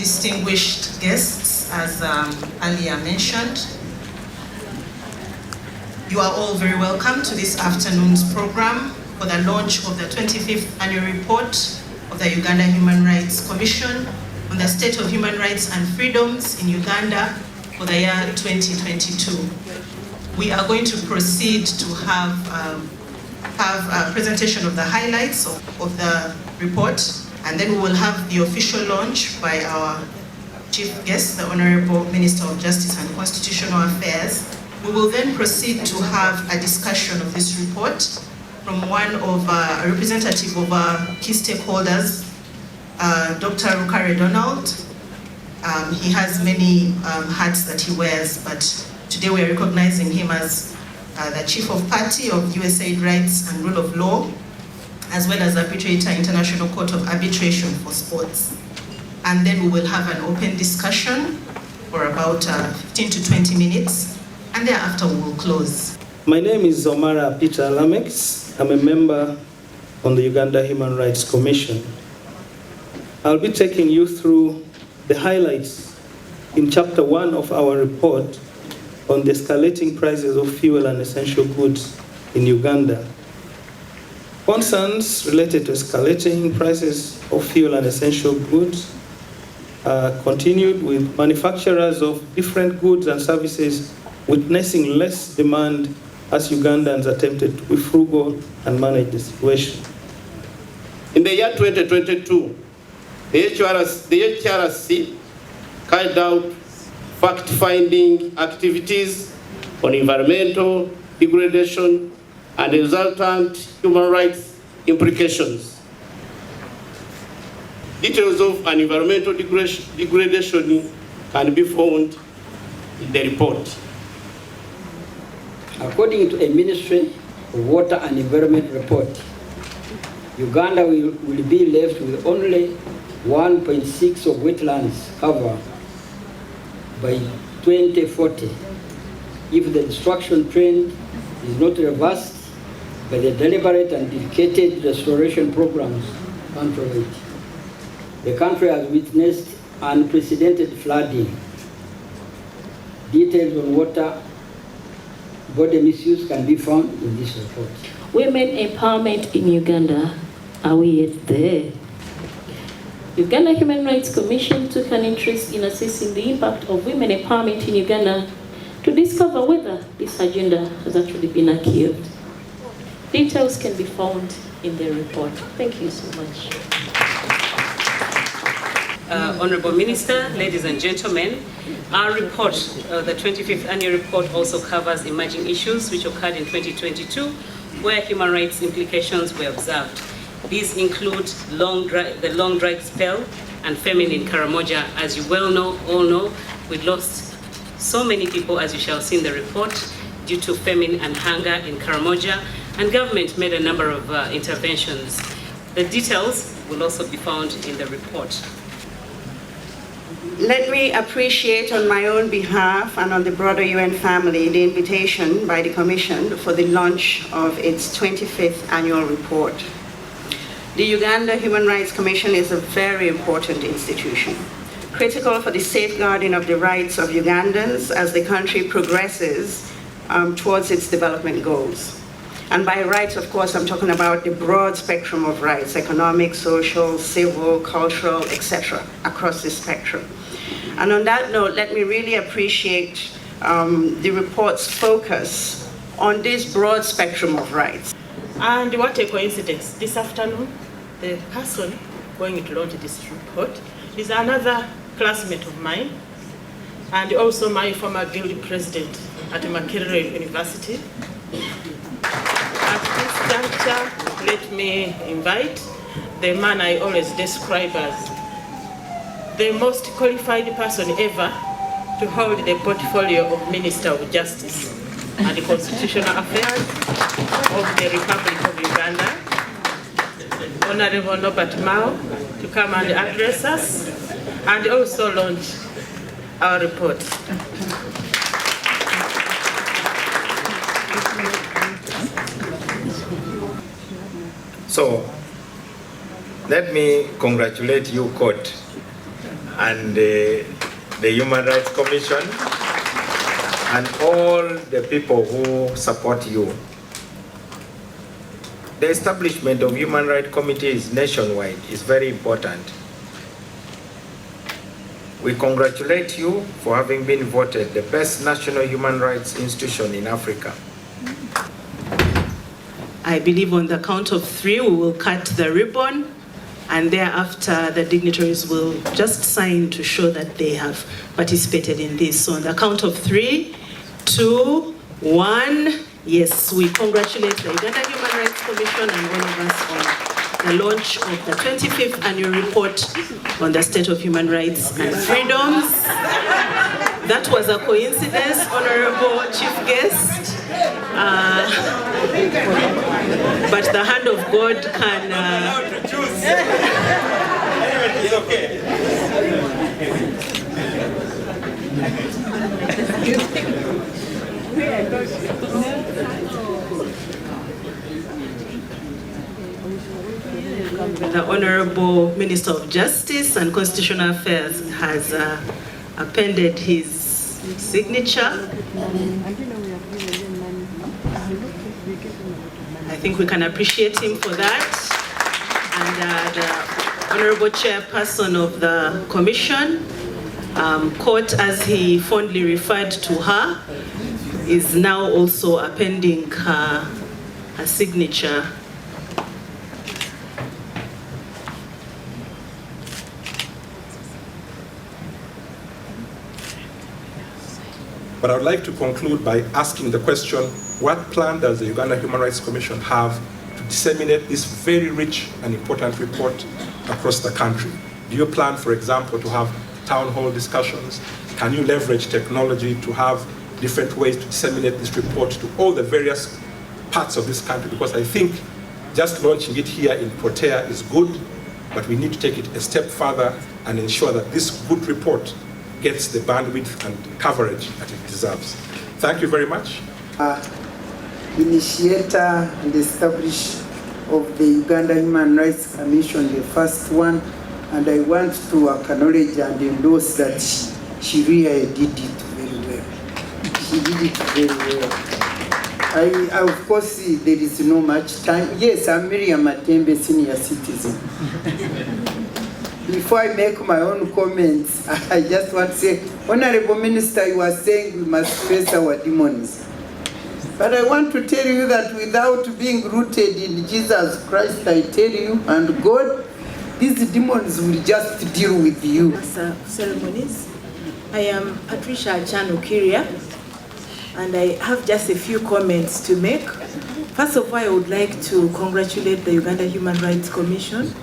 distinguished guests, as earlier mentioned. You are all very welcome to this afternoon's program for the launch of the 25th annual report of the Uganda Human Rights Commission on the state of human rights and freedoms in Uganda for the year 2022. We are going to proceed to have a presentation of the highlights of the report, and then we will have the official launch by our chief guest, the Honorable Minister of Justice and Constitutional Affairs. We will then proceed to have a discussion of this report from a representative of our key stakeholders, Dr. Uhrc Donald. He has many hats that he wears, but today we are recognizing him as the Chief of Party of USAID Rights and Rule of Law, as well as Arbitrator International Court of Arbitration for Sports. And then we will have an open discussion for about 15 to 20 minutes, and thereafter we will close. My name is Omara Peter Lamex. I'm a member on the Uganda Human Rights Commission. I'll be taking you through the highlights in Chapter 1 of our report on the escalating prices of fuel and essential goods in Uganda. Concerns related to escalating prices of fuel and essential goods continued, with manufacturers of different goods and services witnessing less demand as Ugandans attempted to be frugal and manage the situation. In the year 2022, the HRC carried out fact-finding activities on environmental degradation and resultant human rights implications. Details of an environmental degradation can be found in the report. According to a Ministry of Water and Environment report, Uganda will be left with only 1.6% of wetlands cover by 2040 if the destruction trend is not reversed by the deliberate and dedicated restoration programs countrywide. The country has witnessed unprecedented flooding. Details on water body misuse can be found in this report. Women empowerment in Uganda, are we yet there? Uganda Human Rights Commission took an interest in assessing the impact of women empowerment in Uganda to discover whether this agenda has actually been achieved. Details can be found in the report. Thank you so much. Honorable Minister, ladies and gentlemen, our report, the 25th annual report, also covers emerging issues which occurred in 2022 where human rights implications were observed. These include the long dry spell and famine in Karamoja. As you all know, we lost so many people, as you shall see in the report, due to famine and hunger in Karamoja, and government made a number of interventions. The details will also be found in the report. Let me appreciate on my own behalf and on the broader UN family the invitation by the Commission for the launch of its 25th annual report. The Uganda Human Rights Commission is a very important institution, critical for the safeguarding of the rights of Ugandans as the country progresses towards its development goals. And by rights, of course, I'm talking about the broad spectrum of rights: economic, social, civil, cultural, etc., across the spectrum. And on that note, let me really appreciate the report's focus on this broad spectrum of rights. And what a coincidence, this afternoon, the person going to launch this report is another classmate of mine, and also my former guild president at Makerere University. At this juncture, let me invite the man I always describe as the most qualified person ever to hold the portfolio of Minister of Justice and Constitutional Affairs of the Republic of Uganda, Honorable Robert Mao, to come and address us and also launch our report. So, let me congratulate you, Court, and the Human Rights Commission, and all the people who support you. The establishment of human rights committees nationwide is very important. We congratulate you for having been voted the best national human rights institution in Africa. I believe on the count of 3, we will cut the ribbon, and thereafter the dignitaries will just sign to show that they have participated in this. So on the count of 3, 2, 1, yes, we congratulate the Uganda Human Rights Commission and all of us on the launch of the 25th annual report on the state of human rights and freedoms. That was a coincidence, Honorable Chief Guest. But the hand of God can... It's okay. The Honorable Minister of Justice and Constitutional Affairs has appended his signature. I think we can appreciate him for that. And the Honorable Chairperson of the Commission, Court as he fondly referred to her, is now also appending her signature. But I would like to conclude by asking the question, what plan does the Uganda Human Rights Commission have to disseminate this very rich and important report across the country? Do you plan, for example, to have town hall discussions? Can you leverage technology to have different ways to disseminate this report to all the various parts of this country? Because I think just launching it here in Protea is good, but we need to take it a step further and ensure that this good report gets the bandwidth and coverage that it deserves. Thank you very much. Initiator and establisher of the Uganda Human Rights Commission, the first one, and I want to acknowledge and endorse that she really did it very well. She did it very well. Of course, there is no much time. Yes, I'm Miriam Matembe, senior citizen. Before I make my own comments, I just want to say, Honorable Minister, you are saying we must face our demons. But I want to tell you that without being rooted in Jesus Christ, I tell you, and God, these demons will just deal with you. Ceremonies. I am Patricia Achano Kiria, and I have just a few comments to make. First of all, I would like to congratulate the Uganda Human Rights Commission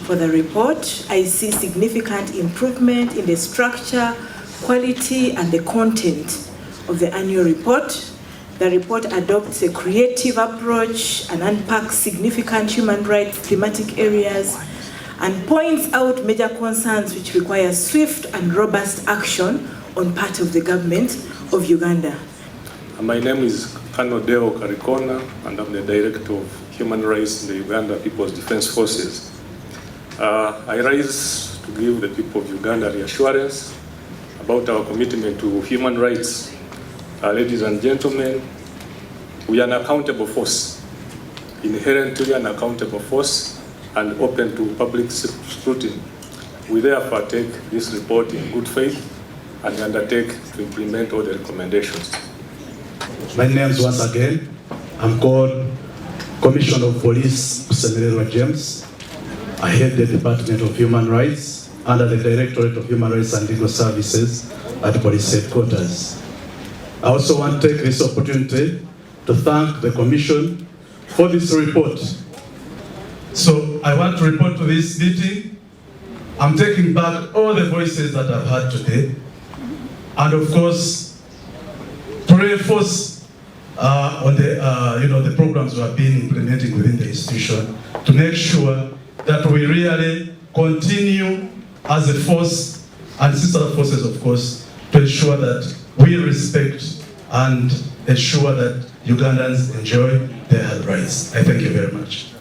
for the report. I see significant improvement in the structure, quality, and the content of the annual report. The report adopts a creative approach and unpacks significant human rights thematic areas and points out major concerns which require swift and robust action on part of the government of Uganda. My name is Colonel Deo Karikona, and I'm the Director of Human Rights in the Uganda People's Defense Forces. I rise to give the people of Uganda reassurance about our commitment to human rights. Ladies and gentlemen, we are an accountable force, inherently an accountable force and open to public scrutiny. We therefore take this report in good faith and undertake to implement all the recommendations. My name is once again, I'm called Commissioner of Police Summery James. I head the Department of Human Rights under the Directorate of Human Rights and Legal Services at Police Headquarters. I also want to take this opportunity to thank the Commission for this report. So I want to report to this meeting. I'm taking back all the voices that I've heard today, and of course, to reinforce on the programs we have been implementing within the institution to make sure that we really continue as a force and sister forces, of course, to ensure that we respect and ensure that Ugandans enjoy their rights. I thank you very much.